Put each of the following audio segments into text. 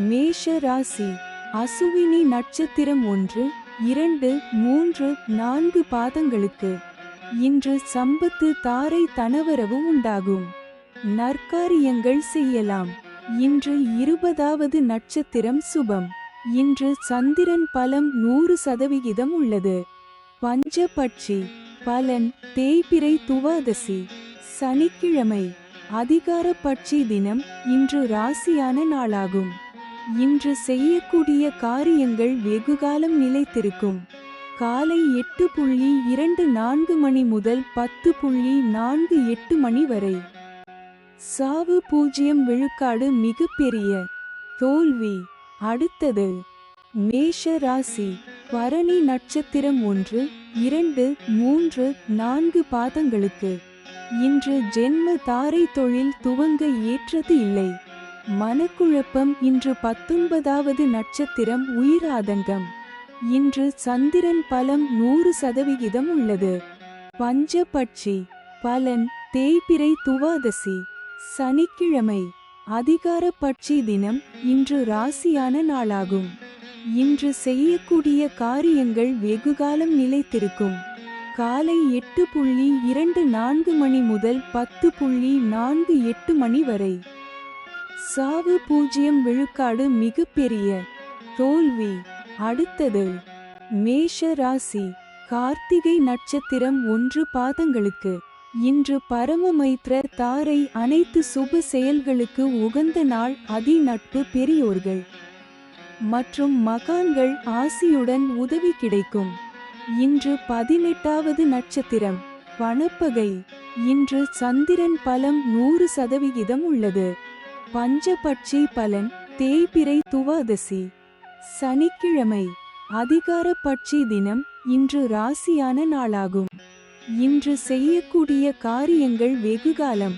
மேஷ ராசி. அசுவினி நட்சத்திரம் 1, 2, 3, 4 பாதங்களுக்கு இன்று சம்பத்து தாரை தனவரவு உண்டாகும். நற்காரியங்கள் செய்யலாம். இன்று 20வது நட்சத்திரம் சுபம். இன்று சந்திரன் பலம் 100% உள்ளது. பஞ்சபட்சி. பலன் தேய்பிறை துவாதசி சனிக்கிழமை. அதிகார பட்சி தினம். இன்று ராசியான நாளாகும். இன்று செய்யக்கூடிய காரியங்கள் வெகுகாலம் நிலைத்திருக்கும். காலை 8:24 மணி முதல் 10:48 மணி வரை. சாவு 0 விழுக்காடு மிகப்பெரிய தோல்வி. அடுத்தது மேஷ ராசி. பரணி நட்சத்திரம் 1, 2, 3, 4 பாதங்களுக்கு இன்று ஜென்ம தாரை தொழில் துவங்க ஏற்றது இல்லை. மனக்குழப்பம். இன்று 19வது நட்சத்திரம் உயிராதங்கம். இன்று சந்திரன் பலம் 100% உள்ளது. பஞ்சபட்சி. பலன் தேய்பிறை துவாதசி சனிக்கிழமை. அதிகார பட்சி தினம். இன்று ராசியான நாளாகும். இன்று செய்யக்கூடிய காரியங்கள் வெகுகாலம் நிலைத்திருக்கும். காலை 8:24 மணி முதல் 10:48 மணி வரை. சாவு 0 விழுக்காடு மிகப்பெரிய தோல்வி. அடுத்தது மேஷ ராசி. கார்த்திகை நட்சத்திரம் 1 பாதங்களுக்கு இன்று பரமமைத்ர தாரை அனைத்து சுப செயல்களுக்கு உகந்த நாள். அதி நட்பு பெரியோர்கள் மற்றும் மகான்கள் ஆசியுடன் உதவி கிடைக்கும். இன்று 18வது நட்சத்திரம் பணப்பகை. இன்று சந்திரன் பலம் 100% உள்ளது. பஞ்சபட்சி. பலன் தேய்பிறை துவாதசி சனிக்கிழமை. அதிகார பட்சி தினம். இன்று ராசியான நாளாகும். இன்று செய்யக்கூடிய காரியங்கள் வெகுகாலம்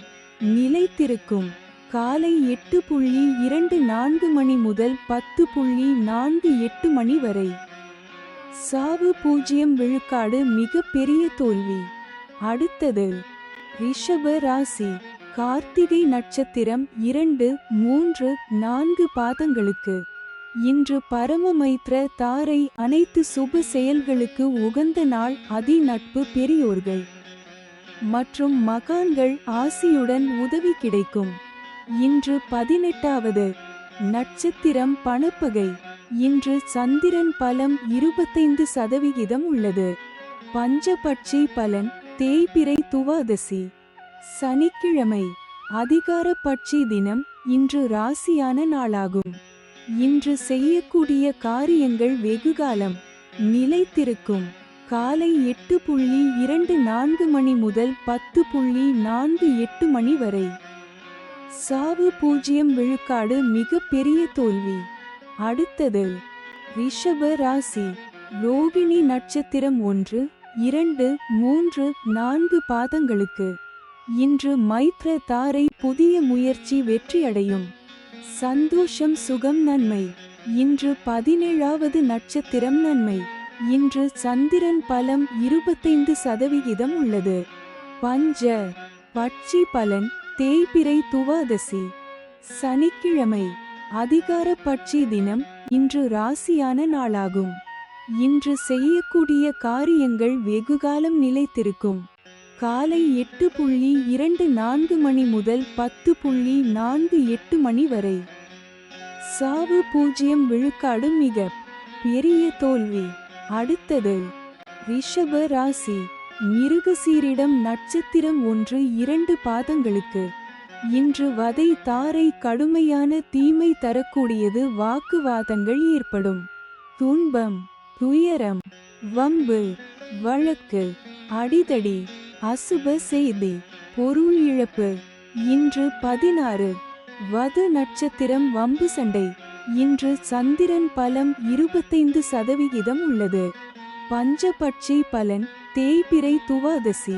நிலைத்திருக்கும். காலை 8:24 மணி முதல் 10:48 மணி வரை. சாவு 0 விழுக்காடு மிகப்பெரிய தோல்வி. அடுத்தது ரிஷப ராசி. கார்த்திகை நட்சத்திரம் 2, 3, 4 பாதங்களுக்கு இன்று பரமமைத்ர தாரை அனைத்து சுப செயல்களுக்கு உகந்த நாள். அதி நட்பு பெரியோர்கள் மற்றும் மகான்கள் ஆசியுடன் உதவி கிடைக்கும். இன்று 18வது நட்சத்திரம் பணப்பகை. இன்று சந்திரன் பலம் 25% உள்ளது. பஞ்சபட்சி. பலன் தேய்பிறை துவாதசி சனிக்கிழமை. அதிகார பட்சி தினம். இன்று ராசியான நாளாகும். இன்று செய்யக்கூடிய காரியங்கள் வெகுகாலம் நிலைத்திருக்கும். காலை 8:24 மணி முதல் 10:48 மணி வரை. சாவு 0 விழுக்காடு மிகப்பெரிய தோல்வி. அடுத்தது ரிஷப ராசி. ரோகிணி நட்சத்திரம் 1, 2, 3, 4 பாதங்களுக்கு இன்று மைத்ர தாரை புதிய முயற்சி வெற்றியடையும். சந்தோஷம் சுகம் நன்மை. இன்று 17வது நட்சத்திரம் நன்மை. இன்று சந்திரன் பலம் 25% உள்ளது. பஞ்ச பட்சி. பலன் தேய்பிறை துவாதசி சனிக்கிழமை. அதிகார பட்சி தினம். இன்று ராசியான நாளாகும். இன்று செய்யக்கூடிய காரியங்கள் வெகுகாலம் நிலைத்திருக்கும். காலை 8:24 மணி முதல் 10:48 மணி வரை. சாவு 0 விழுக்காடு மிக பெரிய தோல்வி. அடுத்தது ரிஷப ராசி. மிருகசீரிடம் நட்சத்திரம் 1, 2 பாதங்களுக்கு இன்று வதை தாரை கடுமையான தீமை தரக்கூடியது. வாக்குவாதங்கள் ஏற்படும். துன்பம், துயரம், வம்பு, வழக்கு, அடிதடி, அசுப செய்தி, பொருள் இழப்பு. இன்று 16 வது நட்சத்திரம் வம்பு சண்டை. இன்று சந்திரன் பலம் 25% உள்ளது. பஞ்சபட்சி. பலன் தேய்பிறை துவாதசி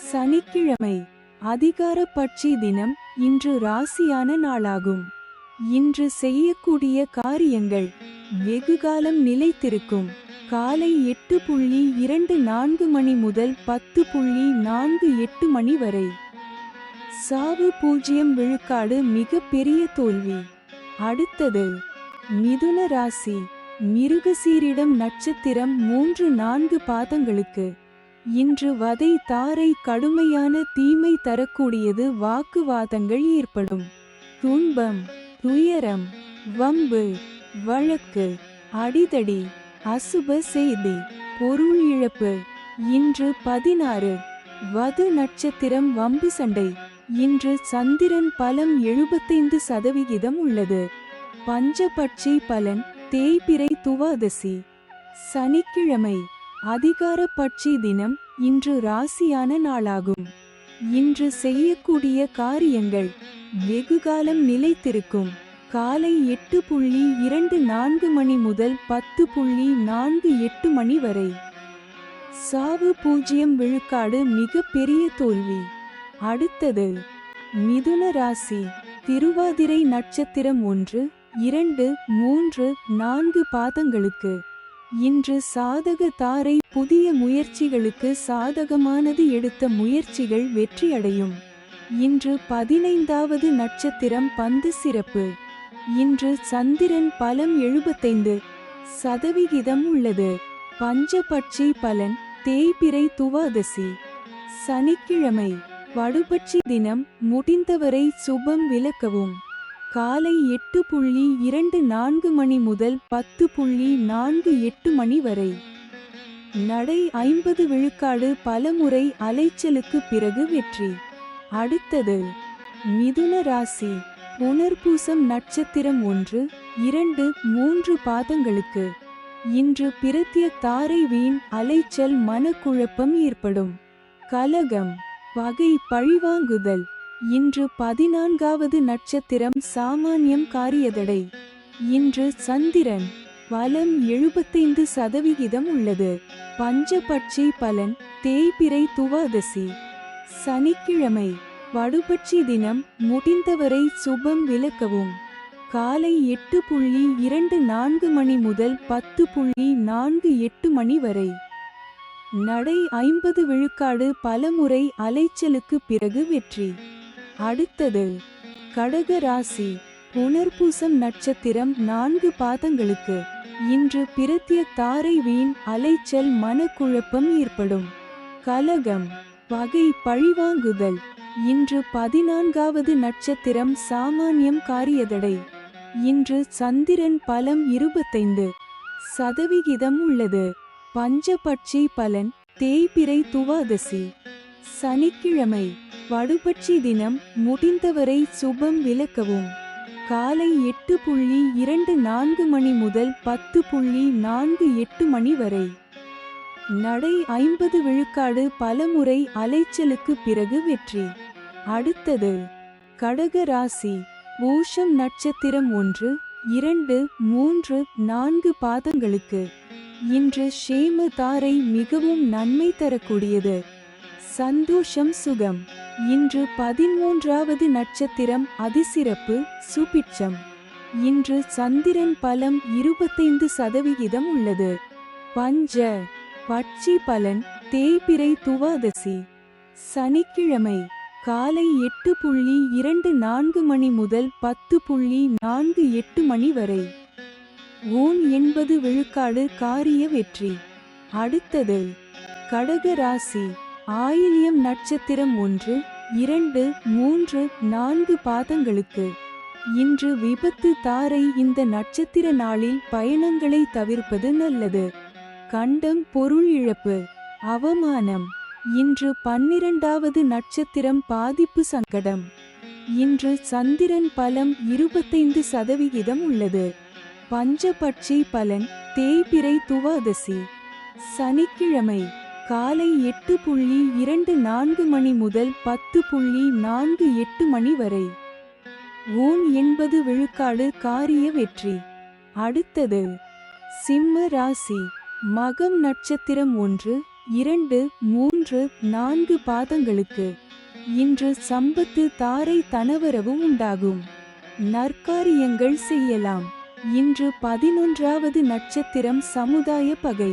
சனிக்கிழமை. அதிகார பட்சி தினம். இன்று ராசியான நாளாகும். இன்று செய்யக்கூடிய காரியங்கள் வெகுகாலம் நிலைத்திருக்கும். காலை 8:24 மணி முதல் 10:48 மணி வரை. சாவு 0 விழுக்காடு மிக பெரிய தோல்வி. அடுத்தது மிதுன ராசி. மிருகசீரிடம் நட்சத்திரம் 3-4 பாதங்களுக்கு. இன்று வதை தாரை கடுமையான தீமை தரக்கூடியது. வாக்குவாதங்கள் ஏற்படும். துன்பம், துயரம், வம்பு, வழக்கு, அடிதடி, அசுப செய்தி, பொருள் இழப்பு. இன்று 16. வது நட்சத்திரம் வம்பு சண்டை. இன்று சந்திரன் பலம் 75% உள்ளது. பஞ்சபட்சி பலன் தேய்பிறை துவாதசி. சனிக்கிழமை அதிகார பட்சி தினம். இன்று ராசியான நாளாகும். இன்று செய்யக்கூடிய காரியங்கள் வெகுகாலம் நிலைத்திருக்கும். காலை 8:24 மணி முதல் 10:48 மணி வரை. சாவு 0 விழுக்காடு. மிக பெரிய தோல்வி. அடுத்தது மிதுன ராசி. திருவாதிரை நட்சத்திரம் 1, 2, 3, 4 பாதங்களுக்கு. இன்று சாதக தாரை. புதிய முயற்சிகளுக்கு சாதகமானது. எடுத்த முயற்சிகள் வெற்றியடையும். இன்று 15வது நட்சத்திரம் பந்து சிறப்பு. இன்று சந்திரன் பலம் 75% உள்ளது. பஞ்சபட்சி பலன் தேய்பிறை துவாதசி. சனிக்கிழமை வடுபட்சி தினம். முடிந்தவரை சுபம் விலக்கவும். காலை 8:24 மணி முதல் 10:48 மணி வரை. நடை 50 விழுக்காடு. பலமுறை அலைச்சலுக்கு பிறகு வெற்றி. அடுத்தது மிதுன ராசி. புனர்பூசம் நட்சத்திரம் 1, 2, 3 பாதங்களுக்கு. இன்று பிரத்ய தாரை. வீண் அலைச்சல், மனக்குழப்பம் ஏற்படும். கலகம், பகை, பழிவாங்குதல். இன்று 14வது நட்சத்திரம் சாமானியம். காரியதடை. இன்று சந்திரன் பலம் 75% உள்ளது. பஞ்சபட்சி பலன் தேய்பிறை துவாதசி. சனிக்கிழமை வடுபட்சி தினம். முடிந்தவரை சுபம் விலக்கவும். காலை 8:24 மணி முதல் 10:48 மணி வரை. நடை 50 விழுக்காடு. பலமுறை அலைச்சலுக்கு பிறகு வெற்றி. அடுத்தது கடக ராசி. புனர்பூசம் நட்சத்திரம் 4 பாதங்களுக்கு. இன்று பிரத்ய தாரை. வீண் அலைச்சல், மனக்குழப்பம் ஏற்படும். கலகம், பகை, பழிவாங்குதல். இன்று 14வது நட்சத்திரம் சாமானியம். காரியதடை. இன்று சந்திரன் பலம் 25% உள்ளது. பஞ்சபட்சி பலன் தேய்பிறை துவாதசி. சனிக்கிழமை வடுபட்சி தினம். முடிந்தவரை சுபம் விலக்கவும். காலை 8:24 மணி முதல் 10:48 மணி வரை. நடை 50 விழுக்காடு. பலமுறை அலைச்சலுக்கு பிறகு வெற்றி. அடுத்தது கடக ராசி. பூஷம் நட்சத்திரம் 1, 2, 3, 4 பாதங்களுக்கு. இன்று ஷேம தாரை. மிகவும் நன்மை தரக்கூடியது. சந்தோஷம், சுகம். இன்று 13வது நட்சத்திரம் அதிசிறப்பு. சுபிட்சம். இன்று சந்திரன் பலம் 25% உள்ளது. பஞ்ச பட்சி பலன் தேய்பிறை துவாதசி. சனிக்கிழமை காலை 8:24 மணி முதல் 10:48 மணி வரை. ஊன் 80 விழுக்காடு. காரிய வெற்றி. அடுத்தது கடக ராசி. ஆயில்யம் நட்சத்திரம் 1, 2, 3, 4 பாதங்களுக்கு. இன்று விபத்து தாரை. இந்த நட்சத்திர நாளில் பயணங்களை தவிர்ப்பது நல்லது. கண்டம், பொருள் இழப்பு, அவமானம். இன்று 12வது நட்சத்திரம் பாதிப்பு, சங்கடம். இன்று சந்திரன் பலம் 25% உள்ளது. பஞ்சபட்சி பலன் தேய்பிறை துவாதசி. சனிக்கிழமை காலை 8:24 மணி முதல் 10:48 மணி வரை. ஊன் 80 விழுக்காடு. காரிய வெற்றி. அடுத்தது சிம்ம ராசி. மகம் நட்சத்திரம் 1, 2, 3, 4 பாதங்களுக்கு. இன்று சம்பத்து தாரை. தனவரவு உண்டாகும். நற்காரியங்கள் செய்யலாம். இன்று 11வது நட்சத்திரம் சமுதாய பகை.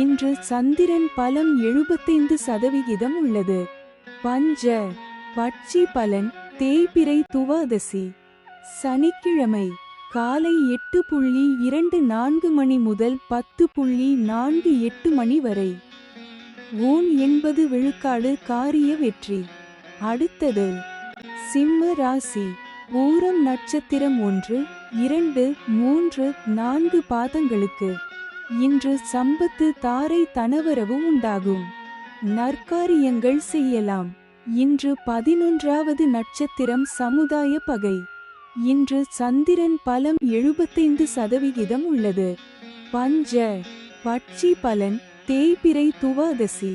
இன்று சந்திரன் பலம் 75% உள்ளது. பஞ்ச பட்சி பலன் தேய்பிறை துவாதசி. சனிக்கிழமை காலை 8:24 மணி முதல் 10:48 மணி வரை. ஊன் 80 விழுக்காடு காரிய வெற்றி. அடுத்தது சிம்ம ராசி. பூரம் நட்சத்திரம் 1, 2, 3, 4 பாதங்களுக்கு இன்று சம்பத்து தாரை தனவரவு உண்டாகும். நற்காரியங்கள் செய்யலாம். இன்று 11வது நட்சத்திரம் சமுதாய பகை. இன்று சந்திரன் பலம் 75% உள்ளது. பஞ்ச பட்சி பலன் தேய்பிறை துவாதசி.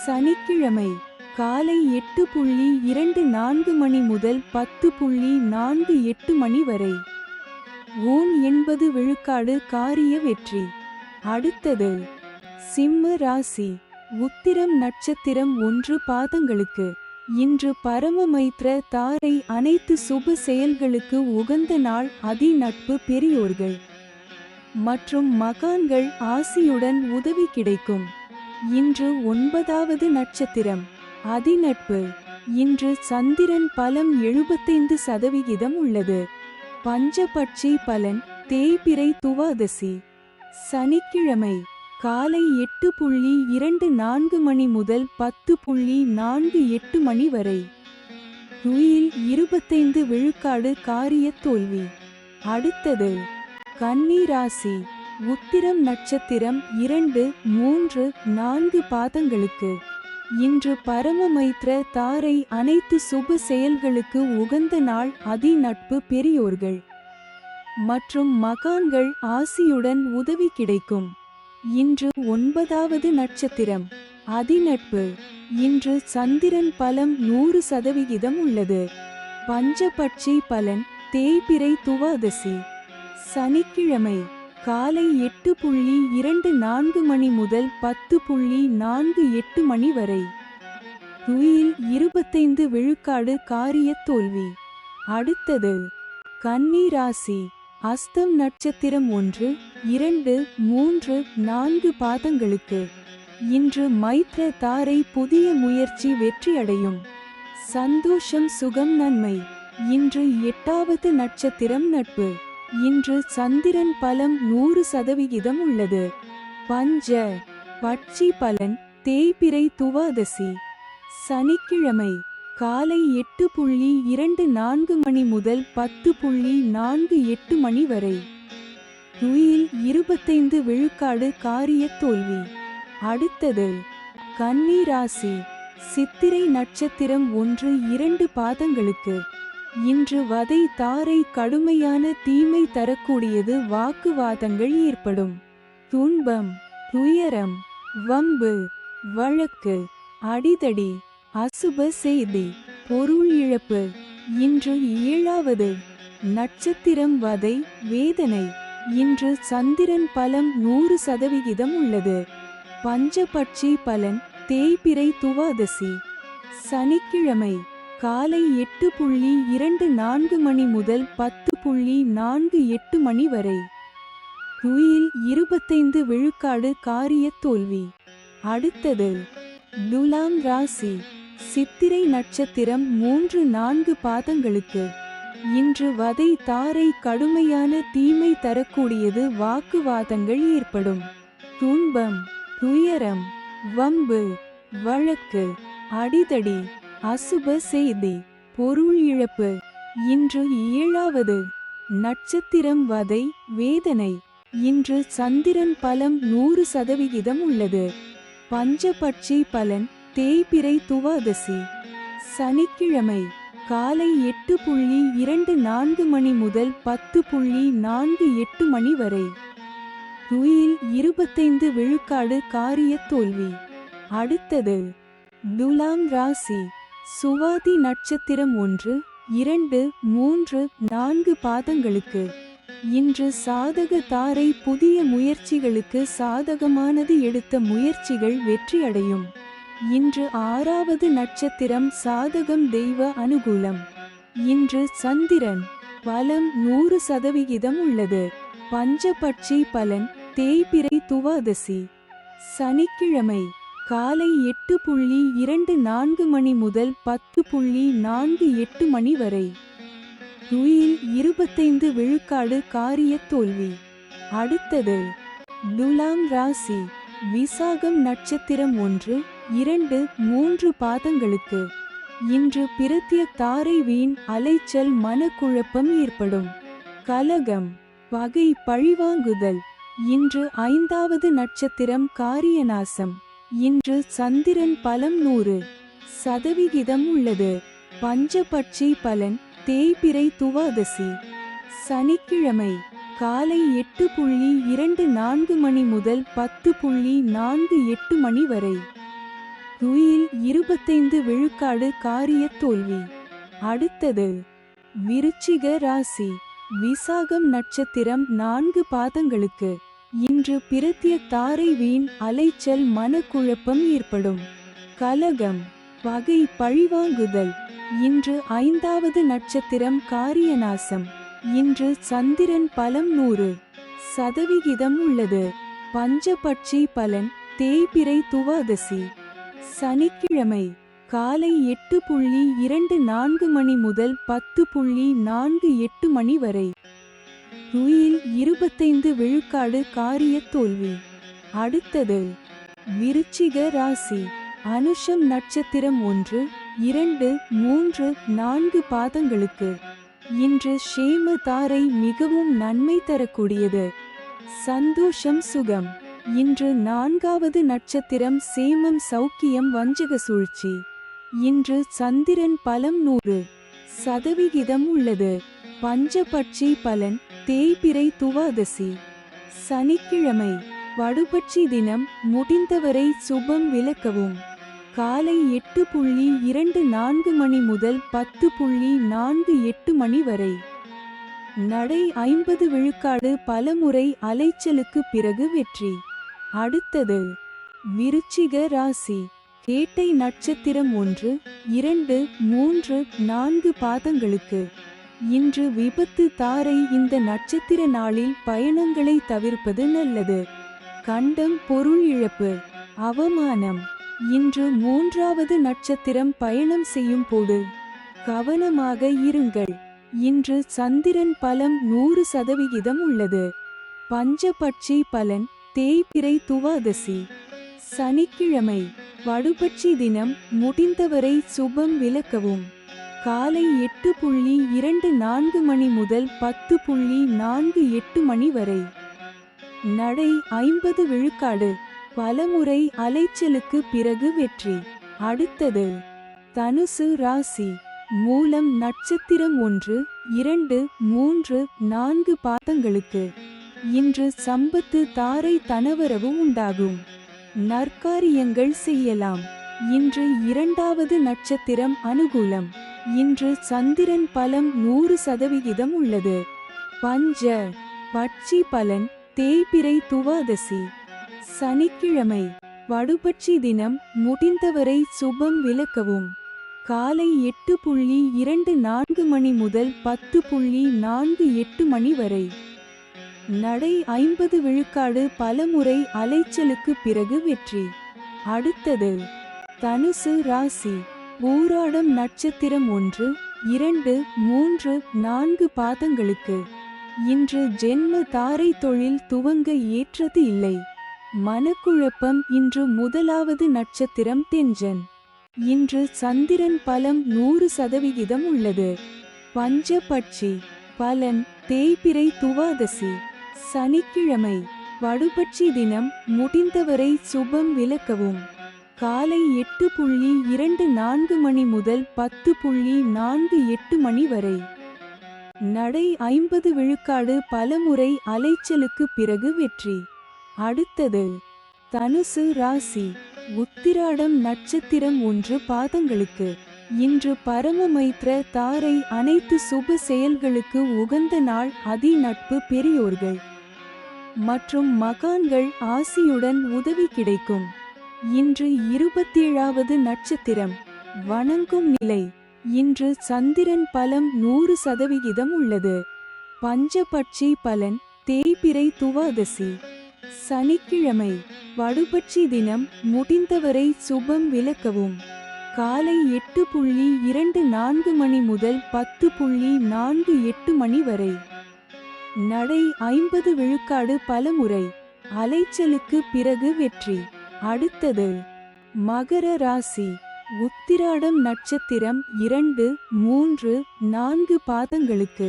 சனிக்கிழமை காலை 8:24 மணி முதல் 10:48 மணி வரை. ஊன் 80 விழுக்காடு காரிய வெற்றி. அடுத்தது சிம்ம ராசி. உத்திரம் நட்சத்திரம் 1 பாதங்களுக்கு இன்று பரமமைத்ர தாரை அனைத்து சுப செயல்களுக்கு உகந்த நாள். அதி நட்பு பெரியோர்கள் மற்றும் மகான்கள் ஆசியுடன் உதவி கிடைக்கும். இன்று 9வது நட்சத்திரம் அதிநட்பு. இன்று சந்திரன் பலம் 75% உள்ளது. பஞ்சபட்சி பலன் தேய்பிறை துவாதசி. சனிக்கிழமை காலை 8:24 மணி முதல் 10:48 மணி வரை. துயில் 25 விழுக்காடு காரிய தோல்வி. அடுத்தது கன்னி ராசி. உத்திரம் நட்சத்திரம் 2, 3, 4 பாதங்களுக்கு இன்று பரமமைத்ர தாரை அனைத்து சுப செயல்களுக்கு உகந்த நாள். அதி நட்பு பெரியோர்கள் மற்றும் மகான்கள் ஆசியுடன் உதவி கிடைக்கும். இன்று 9வது நட்சத்திரம் அதிநட்பு. இன்று சந்திரன் பலம் 100% உள்ளது. பஞ்சபட்சி பலன் தேய்பிறை துவாதசி. சனிக்கிழமை காலை 8:24 மணி முதல் 10:48 மணி வரை. துயில் 25 விழுக்காடு காரிய தோல்வி. அடுத்தது கன்னி ராசி. அஸ்தம் நட்சத்திரம் 1, 2, 3, 4 பாதங்களுக்கு இன்று மைத்ர தாரை புதிய முயற்சி வெற்றியடையும். சந்தோஷம் சுகம் நன்மை. இன்று 8வது நட்சத்திரம் நட்பு. இன்று சந்திரன் பலம் 100% உள்ளது. பஞ்ச பட்சி பலன் தேய்பிறை துவாதசி. சனிக்கிழமை காலை 8:24 மணி முதல் 10:48 மணி வரை. துயில் 25 விழுக்காடு காரிய தோல்வி. அடுத்தது கன்னி ராசி. சித்திரை நட்சத்திரம் 1, 2 பாதங்களுக்கு இன்று வதை தாரை கடுமையான தீமை தரக்கூடியது. வாக்குவாதங்கள் ஏற்படும். துன்பம் துயரம் வம்பு வழக்கு அடிதடி அசுப செய்தி பொருள் இழப்பு. இன்று 7வது நட்சத்திரம் வதை வேதனை. இன்று சந்திரன் பலம் 100% உள்ளது. பஞ்சபட்சி பலன் தேய்பிறை துவாதசி. சனிக்கிழமை காலை 8:24 மணி முதல் 10:48 மணி வரை. துயில் 25 விழுக்காடு காரிய தோல்வி. அடுத்தது துலாம் ராசி. சித்திரை நட்சத்திரம் 3, 4 பாதங்களுக்கு இன்று வதை தாரை கடுமையான தீமை தரக்கூடியது. வாக்குவாதங்கள் ஏற்படும். துன்பம் துயரம் வம்பு வழக்கு அடிதடி அசுப செய்தி பொருள் இழப்பு. இன்று 7வது நட்சத்திரம் வதை வேதனை. இன்று சந்திரன் பலம் 100% உள்ளது. பஞ்சபட்சி பலன் தேய்பிறை துவாதசி. சனிக்கிழமை காலை 8:24 மணி முதல் 10:48 மணி வரை. துயில் 25 விழுக்காடு காரிய தோல்வி. அடுத்தது துலாம் ராசி. சுவாதி நட்சத்திரம் 1, 2, 3, 4 பாதங்களுக்கு இன்று சாதக தாரை புதிய முயற்சிகளுக்கு சாதகமானது. எடுத்த முயற்சிகள் வெற்றியடையும். இன்று 6வது நட்சத்திரம் சாதகம் தெய்வ அனுகூலம். இன்று சந்திரன் பலம் 100% உள்ளது. பஞ்சபட்சி பலன் தேய்பிறை துவாதசி. சனிக்கிழமை காலை 8:24 மணி முதல் 10:48 மணி வரை. துயில் 25 விழுக்காடு காரிய தோல்வி. அடுத்தது துலாம் ராசி. விசாகம் நட்சத்திரம் 1, 2, 3 பாதங்களுக்கு. இன்று பிரத்ய தாரை வீண் அலைச்சல் மனக்குழப்பம் ஏற்படும். கலகம் பகை பழிவாங்குதல். இன்று 5வது நட்சத்திரம் காரியநாசம். இன்று சந்திரன் பலம் 100% உள்ளது. பஞ்சபட்சி பலன் தேய்பிறை துவாதசி. சனிக்கிழமை காலை 8:24 மணி முதல் 10:48 மணி வரை. துயில் 25 விழுக்காடு காரிய தோல்வி. அடுத்தது விருச்சிக ராசி. விசாகம் நட்சத்திரம் 4 பாதங்களுக்கு. இன்று பிரத்ய தாரை வீண் அலைச்சல் மனக்குழப்பம் ஏற்படும். கலகம் பகை பழிவாங்குதல். இன்று 5வது நட்சத்திரம் காரியநாசம். இன்று சந்திரன் பலம் 100% உள்ளது. பஞ்சபட்சி பலன் தேய்பிறை துவாதசி. சனிக்கிழமை காலை 8:24 மணி முதல் 10:48 மணி வரை. துயில் 25 விழுக்காடு காரிய தோல்வி. அடுத்தது விருச்சிக ராசி. அனுஷம் நட்சத்திரம் 1, 2, 3, 4 பாதங்களுக்கு. இன்று ஷேம தாரை மிகவும் நன்மை தரக்கூடியது. சந்தோஷம் சுகம். இன்று 4வது நட்சத்திரம் சேமம் சௌக்கியம் வஞ்சக சூழ்ச்சி. இன்று சந்திரன் பலம் 100% உள்ளது. பஞ்சபட்சி பலன் தேய்பிறை துவாதசி. சனிக்கிழமை வடுபட்சி தினம். முடிந்தவரை சுபம் விலக்கவும். காலை 8:24 மணி முதல் 10:48 மணி வரை. நடை 50 விழுக்காடு பலமுறை அலைச்சலுக்கு பிறகு வெற்றி. அடுத்தது விருச்சிக ராசி. கேட்டை நட்சத்திரம் 1, 2, 3, 4 பாதங்களுக்கு. இன்று விபத்து தாரை. இந்த நட்சத்திர நாளில் பயணங்களை தவிர்ப்பது நல்லது. கண்டம் பொருள் இழப்பு அவமானம். இன்று 3வது நட்சத்திரம் பயணம் செய்யும் போது கவனமாக இருங்கள். இன்று சந்திரன் பலம் 100% உள்ளது. பஞ்சபட்சி பலன் தேய்பிறை துவாதசி. சனிக்கிழமை வடுபட்சி தினம். முடிந்தவரை சுபம் விலக்கவும். காலை 8:24 மணி முதல் 10:48 மணி வரை. நடை 50 விழுக்காடு பலமுறை அலைச்சலுக்கு பிறகு வெற்றி. அடுத்தது தனுசு ராசி. மூலம் நட்சத்திரம் 1, 2, 3, 4 பாதங்களுக்கு. இன்று சம்பத்து தாரை தனவரவு உண்டாகும். நற்காரியங்கள் செய்யலாம். இன்று 2வது நட்சத்திரம் அனுகூலம். இன்று சந்திரன் பலம் 100% உள்ளது. பஞ்ச பட்சி பலன் தேய்பிறை துவாதசி. சனிக்கிழமை வடுபட்சி தினம். முடிந்தவரை சுபம் விலக்கவும். காலை 8:24 மணி முதல் 10:48 மணி வரை. நடை 50 விழுக்காடு பலமுறை அலைச்சலுக்கு பிறகு வெற்றி. அடுத்தது தனுசு ராசி. பூராடம் நட்சத்திரம் 1, 2, 3, 4 பாதங்களுக்கு. இன்று ஜென்ம தாரை தொழில் துவங்க ஏற்றது இல்லை. மனக்குழப்பம். இன்று 1வது நட்சத்திரம் தெஞ்சன். இன்று சந்திரன் பலம் 100% உள்ளது. பஞ்சபட்சி பலன் தேய்பிறை துவாதசி. சனிக்கிழமை வடுபட்சி தினம். முடிந்தவரை சுபம் விலக்கவும். காலை 8:24 மணி முதல் 10:48 மணி வரை. நடை 50 விழுக்காடு பலமுறை அலைச்சலுக்கு பிறகு வெற்றி. அடுத்தது தனுசு ராசி. உத்திராடம் நட்சத்திரம் 1 பாதங்களுக்கு. இன்று பரமமைத்ர தாரை. அனைத்து சுப செயல்களுக்கு உகந்த நாள். அதி நட்பு பெரியோர்கள் மற்றும் மகான்கள் ஆசியுடன் உதவி கிடைக்கும். இன்று 27வது நட்சத்திரம் வணங்கும் நிலை. இன்று சந்திரன் பலம் 100% உள்ளது. பஞ்சபட்சி பலன் தேய்பிறை துவாதசி. சனிக்கிழமை வடுபட்சி தினம். முடிந்தவரை சுபம் விலக்கவும். காலை 8:24 மணி முதல் 10:48 மணி வரை. நடை 50 விழுக்காடு பலமுறை. அலைச்சலுக்கு பிறகு வெற்றி. அடுத்தது மகர ராசி. உத்திராடம் நட்சத்திரம் 2, 3, 4 பாதங்களுக்கு.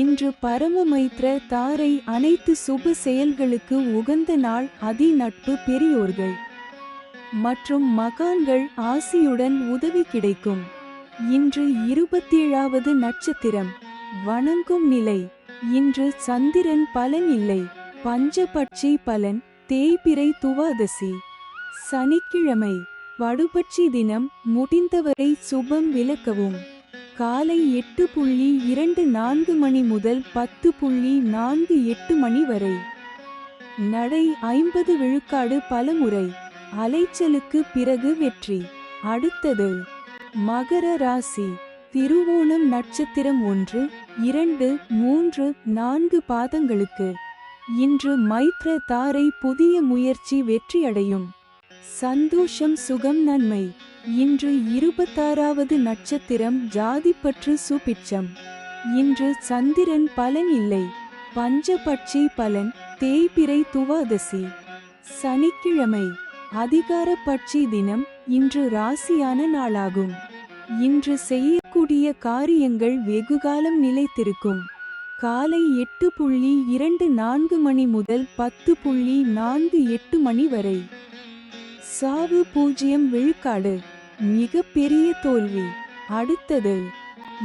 இன்று பரமமைத்ர தாரை அனைத்து சுப செயல்களுக்கு உகந்த நாள். அதி நட்பு பெரியோர்கள் மற்றும் மகான்கள் ஆசியுடன் உதவி கிடைக்கும். இன்று 27வது நட்சத்திரம். வணங்கும் நிலை. இன்று சந்திரன் பலன் இல்லை. பஞ்சபட்சி பலன். தேய்பிறை துவாதசி. சனிக்கிழமை. வடுபட்சி தினம். முடிந்தவரை சுபம் விலக்கவும். காலை 8:24 மணி முதல் 10:48 மணி வரை. நடை 50 விழுக்காடு பலமுறை. அலைச்சலுக்கு பிறகு வெற்றி. அடுத்தது மகர ராசி. திருவோணம் நட்சத்திரம் 1, 2, 3, 4 பாதங்களுக்கு. இன்று மைத்ர தாரை புதிய முயற்சி வெற்றியடையும். சந்தோஷம் சுகம் நன்மை. இன்று 26வது நட்சத்திரம். ஜாதிப்பற்று சுபிட்சம். இன்று சந்திரன் பலன் இல்லை. பஞ்சபட்சி பலன். தேய்பிறை துவாதசி. சனிக்கிழமை. அதிகார பட்சி தினம். இன்று ராசியான நாளாகும். இன்று செய்யக்கூடிய காரியங்கள் வெகுகாலம் நிலைத்திருக்கும். காலை 8:24 மணி முதல் 10:48 மணி வரை. சாவு 0 விழுக்காடு. மிக பெரிய தோல்வி. அடுத்தது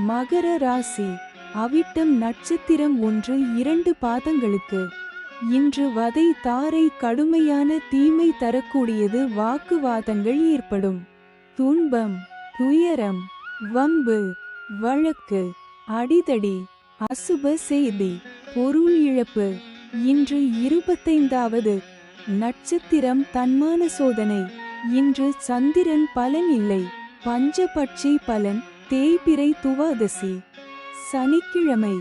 மகர ராசி. அவிட்டம் நட்சத்திரம் 1, 2 பாதங்களுக்கு. இன்று வதை தாரை கடுமையான தீமை தரக்கூடியது. வாக்குவாதங்கள் ஏற்படும். துன்பம், துயரம், வம்பு, வழக்கு, அடிதடி, அசுப செய்தி, பொருள் இழப்பு. இன்று 25வது நட்சத்திரம். தன்மான சோதனை. இன்று சந்திரன் பலன் இல்லை. பஞ்சபட்சி பலன். தேய்பிறை துவாதசி. சனிக்கிழமை.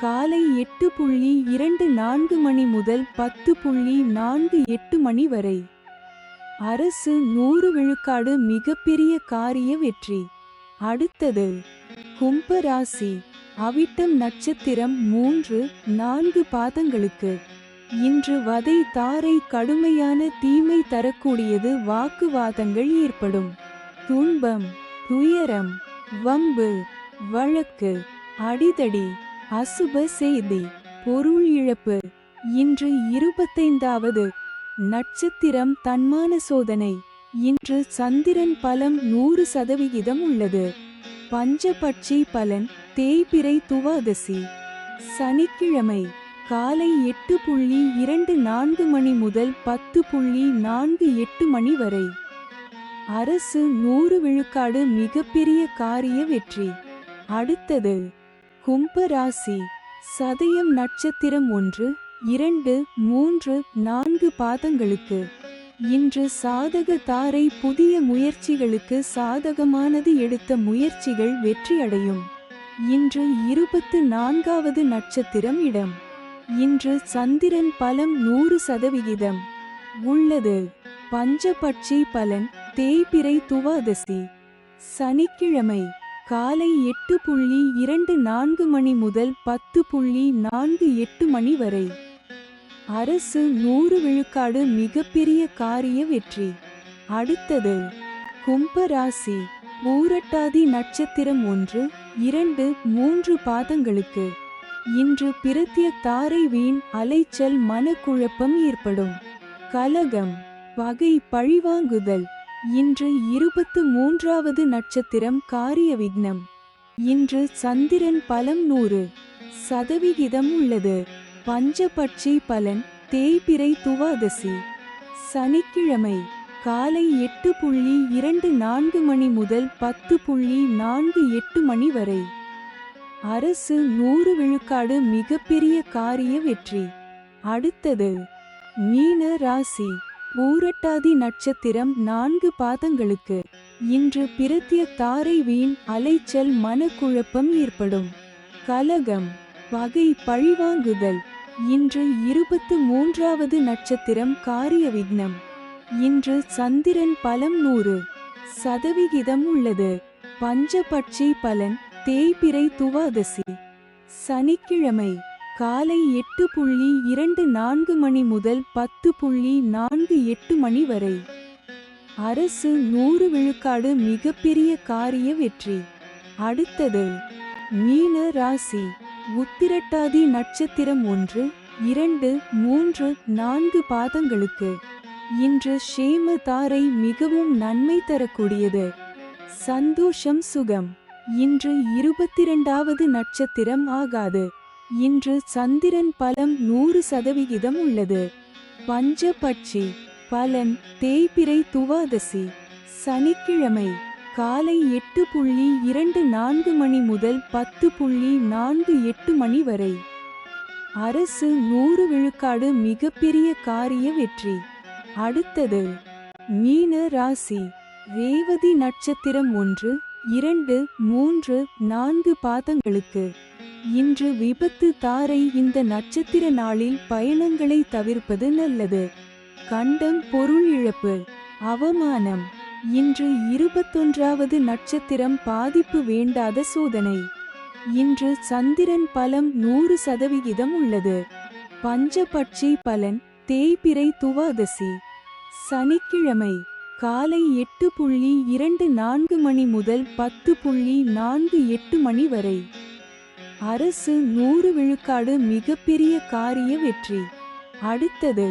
காலை 8:24 மணி முதல் 10:48 மணி வரை. அரசு 100 விழுக்காடு மிகப்பெரிய காரிய வெற்றி. அடுத்தது கும்பராசி. அவிட்டம் நட்சத்திரம் 3, 4 பாதங்களுக்கு. இன்று வதை தாரை கடுமையான தீமை தரக்கூடியது. வாக்குவாதங்கள் ஏற்படும். துன்பம், துயரம், வம்பு, வழக்கு, அடிதடி, அசுப செய்தி, பொருள் இழப்பு. இன்று 25வது நட்சத்திரம். தன்மான சோதனை. இன்று சந்திரன் பலம் 100% உள்ளது. பஞ்சபட்சி பலன். தேய்பிறை துவாதசி. சனிக்கிழமை. காலை 8:24 மணி முதல் 10:48 மணி வரை. அரசு 100 விழுக்காடு மிகப்பெரிய காரிய வெற்றி. அடுத்தது கும்பராசி. சதயம் நட்சத்திரம் 1, 2, 3, 4 பாதங்களுக்கு. இன்று சாதக தாரை புதிய முயற்சிகளுக்கு சாதகமானது. எடுத்த முயற்சிகள் வெற்றியடையும். இன்று 24வது நட்சத்திரம். இடம். இன்று சந்திரன் பலம் 100% உள்ளது. பஞ்சபட்சி பலன். தேய்பிறை துவாதசி. சனிக்கிழமை. காலை 8:24 மணி முதல் 10:48 மணி வரை. அரசு 100 விழுக்காடு மிகப்பெரிய காரிய வெற்றி. அடுத்தது கும்பராசி. பூரட்டாதி நட்சத்திரம் 1, 2, 3 பாதங்களுக்கு. இன்று பிரத்ய தாரை வீண் அலைச்சல் மனக்குழப்பம் ஏற்படும். கலகம், பகை, பழிவாங்குதல். இன்று 23வது நட்சத்திரம். காரிய விக்னம். இன்று சந்திரன் பலம் 100% உள்ளது. பஞ்சபட்சி பலன். தேய்பிறை துவாதசி. சனிக்கிழமை. காலை 8:24 மணி முதல் 10:48 மணி வரை. அரசு 100 விழுக்காடு மிகப்பெரிய காரிய வெற்றி. அடுத்தது மீன ராசி. பூரட்டாதி நட்சத்திரம் 4 பாதங்களுக்கு. இன்று பிரத்ய தாரை வீண் அலைச்சல் மனக்குழப்பம் ஏற்படும். கலகம், பகை, பழிவாங்குதல். இன்று 23வது நட்சத்திரம். காரிய விக்னம். இன்று சந்திரன் பலம் 100 சதவிகிதம் உள்ளது. பஞ்சபட்சி பலன் தேய்பிறை துவாதசி சனிக்கிழமை காலை 8:24 மணி முதல் 10:48 மணி வரை. அரசு 100 விழுக்காடு மிகப்பெரிய காரிய வெற்றி. அடுத்தது மீன ராசி. உத்திரட்டாதி நட்சத்திரம் 1, 2, 3, 4 பாதங்களுக்கு இன்று ஷேம தாரை மிகவும் நன்மை தரக்கூடியது. சந்தோஷம் சுகம். இன்று 22வது நட்சத்திரம் ஆகாது. இன்று சந்திரன் பலம் 100% உள்ளது. பஞ்சபட்சி பலன் தேய்பிறை துவாதசி சனிக்கிழமை காலை 8:24 மணி முதல் 10:48 மணி வரை. அரசு 100 விழுக்காடு மிகப்பெரிய காரிய வெற்றி. அடுத்தது மீன ராசி. ரேவதி நட்சத்திரம் 1, 2, 3, 4 பாதங்களுக்கு இன்று விபத்து தாரை. இந்த நட்சத்திர நாளில் பயணங்களை தவிர்ப்பது நல்லது. கண்டம் பொருள் இழப்பு அவமானம். இன்று 21வது நட்சத்திரம் பாதிப்பு வேண்டாத சோதனை. இன்று சந்திரன் பலம் 100% உள்ளது. பஞ்சபட்சி பலன் தேய்பிறை துவாதசி சனிக்கிழமை காலை 8:24 மணி முதல் 10:48 மணி வரை. அரசு 100 விழுக்காடு மிகப்பெரிய காரிய வெற்றி. அடுத்தது